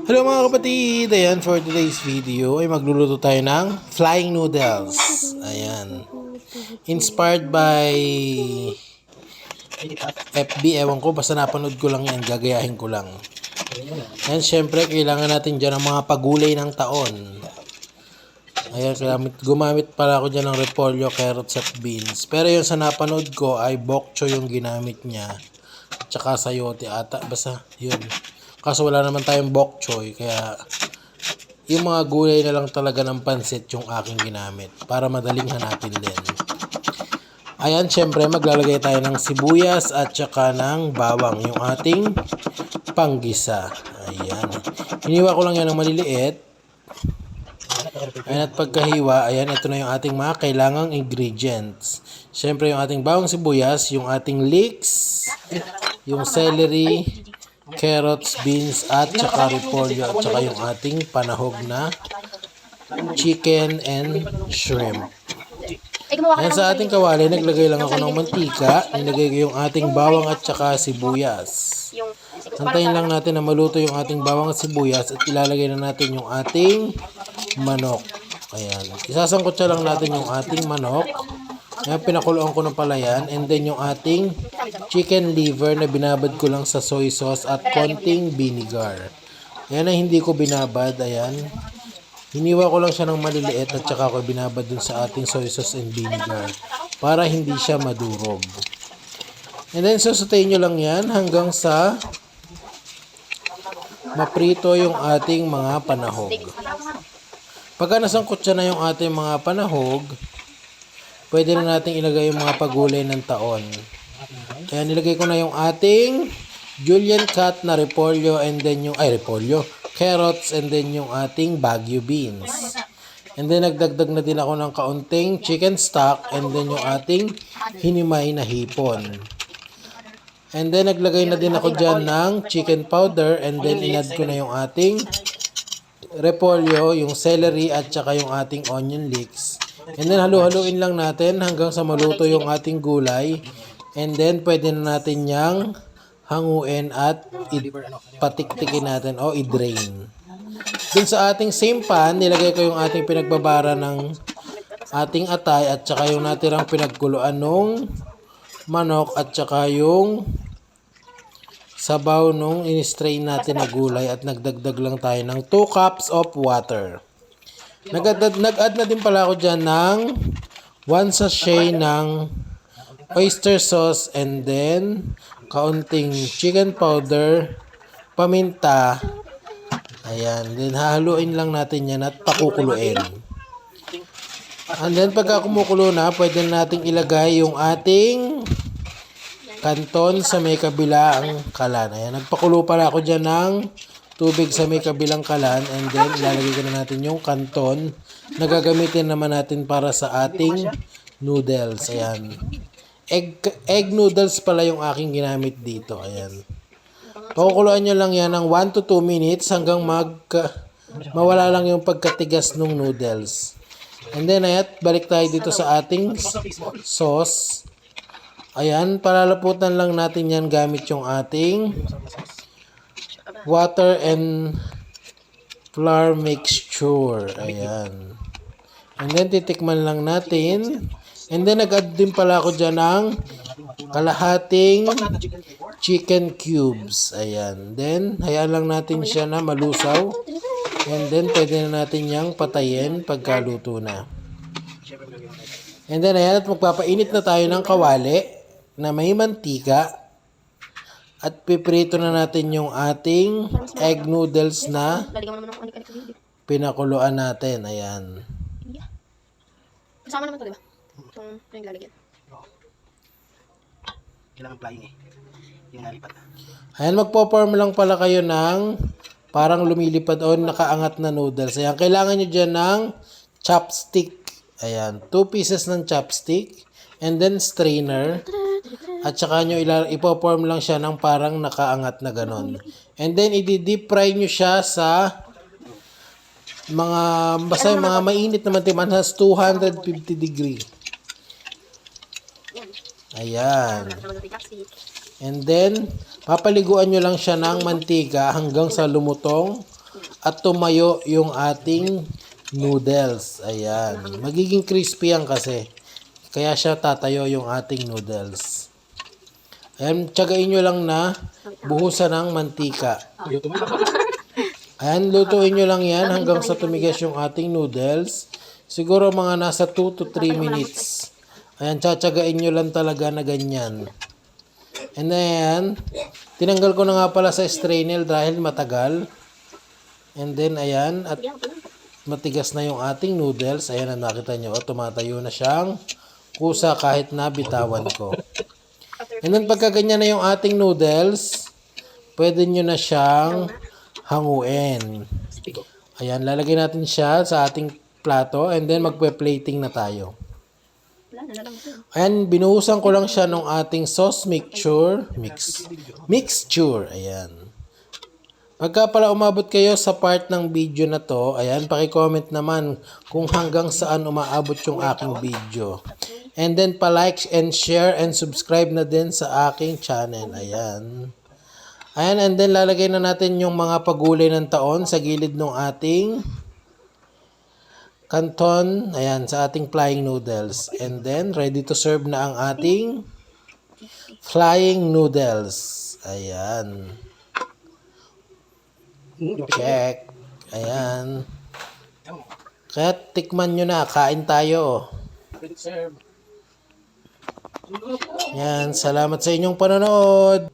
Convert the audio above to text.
Hello mga kapatid! Ayan, for today's video ay magluluto tayo ng flying noodles. Ayan. Inspired by FB, ewan ko, basta napanood ko lang yan, gagayahin ko lang. Ayan, syempre, kailangan natin dyan ng mga pagulay ng taon. Ayan, gumamit pala ako dyan ng repolyo, carrots at beans. Pero yung sa napanood ko ay bok choy yung ginamit niya. Tsaka sayote ata, basta yun. Kaso wala naman tayong bok choy, kaya yung mga gulay na lang talaga ng pansit yung aking ginamit para madaling hanapin din. Ayan, syempre maglalagay tayo ng sibuyas at saka ng bawang, yung ating panggisa. Ayan. Hiniwa ko lang yan ng maliliit. Ayan, at pagkahiwa, ayan, ito na yung ating mga kailangang ingredients. Syempre yung ating bawang sibuyas, yung ating leeks, yung celery, carrots, beans, at saka repolyo, at saka yung ating panahog na chicken and shrimp. Ayan, sa ating kawali, naglagay lang ako ng mantika. Nilagay ko yung ating bawang at saka sibuyas. Antayin lang natin na maluto yung ating bawang at sibuyas at ilalagay na natin yung ating manok. Ayan. Isasangkotsa lang natin yung ating manok. Ayan, pinakuluan ko ng palayan. And then yung ating chicken liver na binabad ko lang sa soy sauce at konting vinegar. Ayan na hindi ko binabad. Ayan. Hiniwa ko lang siya ng maliliit at saka ko binabad dun sa ating soy sauce and vinegar para hindi siya madurog. And then susutayin nyo lang yan hanggang sa maprito yung ating mga panahog. Pagka nasangkot siya na yung ating mga panahog, pwede na natin ilagay yung mga pagulay ng taon. Kaya nilagay ko na yung ating julienne cut na repolyo and then yung carrots and then yung ating Baguio beans. And then nagdagdag na din ako ng kaunting chicken stock and then yung ating hinimay na hipon. And then naglagay na din ako dyan ng chicken powder and then inad ko na yung ating repolyo, yung celery at saka yung ating onion leeks. And then halu-haluin lang natin hanggang sa maluto yung ating gulay. And then pwede na natin yang hanguin at patiktikin natin o i-drain. Dun sa ating same pan, nilagay ko yung ating pinagbabara ng ating atay at saka yung natirang pinagkuluan nung manok at saka yung sabaw nung in-strain natin na gulay at nagdagdag lang tayo ng 2 cups of water. Nag-add na din pala ako dyan ng 1 sachet ng oyster sauce and then kaunting chicken powder, paminta. Ayan. Then hahaluin lang natin yan at pakukuluin. And then pagka kumukulo na, pwede nating ilagay yung ating kanton sa may kabilang kalan. Ayan. Nagpakulo pala ako dyan ng tubig sa may kabilang kalan and then ilalagay ko na natin yung kanton na gagamitin naman natin para sa ating noodles. Ayan. Egg noodles pala yung aking ginamit dito. Ayan. Pakukuluan nyo lang yan ng 1 to 2 minutes hanggang mawala lang yung pagkatigas ng noodles. And then, ayan, balik tayo dito sa ating sauce. Ayan, palalaputan lang natin yan gamit yung ating water and flour mixture. Ayan. And then, titikman lang natin. And then, nag-add din pala ako dyan ng kalahating chicken cubes. Ayan. Then, hayaan lang natin siya na malusaw. And then, pwede na natin yang patayin pagkaluto na. And then, ayan. At magpapainit na tayo ng kawali na may mantika. At piprito na natin yung ating egg noodles na pinakuluan natin. Ayan. Kasama naman ito, di ba? Itong lalagyan. Kailangan flying eh. Yung nalipat. Ayan, magpo-form lang pala kayo ng parang lumilipad o nakaangat na noodles. Ayan, kailangan nyo dyan ng chopstick. Ayan, 2 pieces ng chopstick. And then strainer. At saka nyo ipo-form lang siya ng parang nakaangat na ganon. And then, i-deep fry nyo siya sa basta yung mga mainit naman timan has 250 degree. Ayan. And then, papaliguan nyo lang siya ng mantika hanggang sa lumutong at tumayo yung ating noodles. Ayan. Magiging crispy yan kasi. Kaya siya tatayo yung ating noodles. Ayan, tsagain nyo lang na buhusan ng mantika. Ayan, lutuin nyo lang yan hanggang sa tumigas yung ating noodles. Siguro mga nasa 2 to 3 minutes. Ayan, tsatsagain nyo lang talaga na ganyan. And then, tinanggal ko na nga pala sa strainer dahil matagal. And then, ayan, at matigas na yung ating noodles. Ayan, nakita nyo, tumatayo na siyang kusa kahit na bitawan ko. And then, pagka ganyan na yung ating noodles, pwede nyo na siyang hanguin. Ayan, lalagay natin siya sa ating plato and then magpe-plating na tayo. Ayan, binuhusan ko lang siya ng ating sauce mixture. Ayan. Pagka pala umabot kayo sa part ng video na to, ayan, paki-comment naman kung hanggang saan umaabot yung aking video. And then pa-like and share and subscribe na din sa aking channel. Ayan. Ayan, and then lalagay na natin yung mga pagulay ng taon sa gilid ng ating canton, ayan, sa ating flying noodles. And then, ready to serve na ang ating flying noodles. Ayan. Check. Ayan. Kaya tikman nyo na, kain tayo. Ayan, salamat sa inyong panonood.